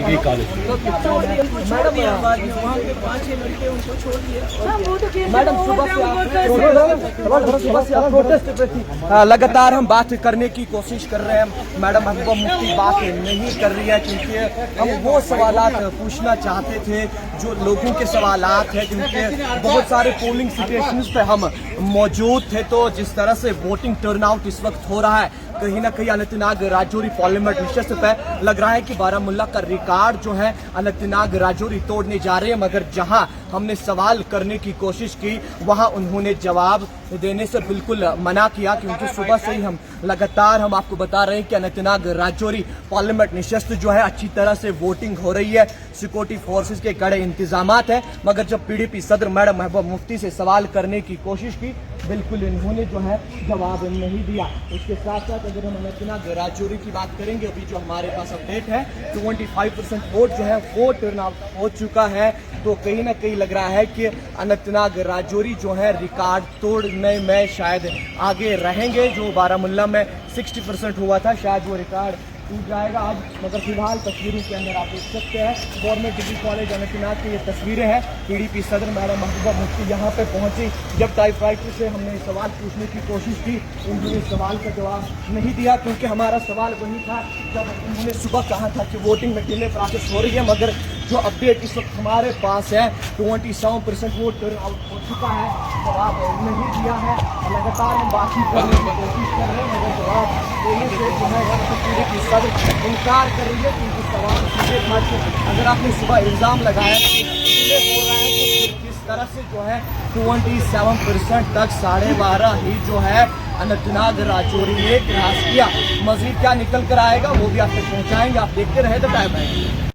Degree college. Madam वहाँ पे 5-6 लड़के उनको छोड़ दिए। मैडम सुबह से आप प्रोटेस्ट पे थी, लगातार हम बात करने की कोशिश कर रहे हैं, मैडम महबूबा मुफ्ती बात नहीं कर रही है क्योंकि हम वो सवालात पूछना चाहते थे जो लोगों के सवालात हैं, क्योंकि बहुत सारे पोलिंग स्टेशंस पे हम मौजूद थे। तो जिस तरह से वोटिंग टर्नआउट इस वक्त हो रहा है, कहीं ना कहीं अनंतनाग राजौरी पार्लियामेंट नशस्त पे लग रहा है कि बारामूला का रिकॉर्ड जो है अनंतनाग राजौरी तोड़ने जा रहे हैं। मगर जहां हमने सवाल करने की कोशिश की वहां उन्होंने जवाब देने से बिल्कुल मना किया, क्योंकि सुबह से ही हम लगातार हम आपको बता रहे हैं कि अनंतनाग राजौरी पार्लियामेंट नशस्त जो है अच्छी तरह से वोटिंग हो रही है, सिक्योरिटी फोर्सेस के कड़े इंतजामात है। मगर जब पीडीपी सदर मैडम महबूबा मुफ्ती से सवाल करने की कोशिश की, बिल्कुल इन्होंने जो है जवाब नहीं दिया। इसके साथ साथ अगर हम अनंतनाग राजौरी की बात करेंगे, अभी जो हमारे पास अपडेट है 25% वोट जो है वो टर्नआउट हो चुका है। तो कहीं ना कहीं लग रहा है कि अनंतनाग राजौरी जो है रिकॉर्ड तोड़ने में शायद आगे रहेंगे। जो बारामूला में 60% हुआ था, शायद वो रिकॉर्ड टूट जाएगा आज। मगर फिलहाल तस्वीरों के अंदर आप देख सकते हैं गवर्नमेंट डिग्री कॉलेज अनंतनाग की ये तस्वीरें हैं। पीडीपी सदर मैडम महबूबा मुफ्ती यहाँ पे पहुंची। जब टाइपराइटर से हमने सवाल पूछने की कोशिश की, उन्होंने सवाल का जवाब नहीं दिया, क्योंकि हमारा सवाल वही था जब उन्होंने सुबह कहा था कि वोटिंग में डिले प्रोसेस हो रही है। मगर जो अपडेट इस वक्त हमारे पास है 27% वोट टर्नआउट हो चुका है, जवाब नहीं दिया है। लगातार हम बातचीत करने की कोशिश कर रहे हैं, मगर जवाब देने से जो है पीडीपी सदर इनकार कर रही है। क्योंकि सवाल सीधे था कि अगर आपने सुबह इल्ज़ाम लगाया कि डिले हो रहा है, तो किस तरह से जो है 27% तक 12.5 ही जो है अनंतनाग राजौरी ने क्रॉस किया। मजीद क्या निकल कर आएगा वो भी आप तक पहुँचाएंगे। आप देखते रहे द टाइम है।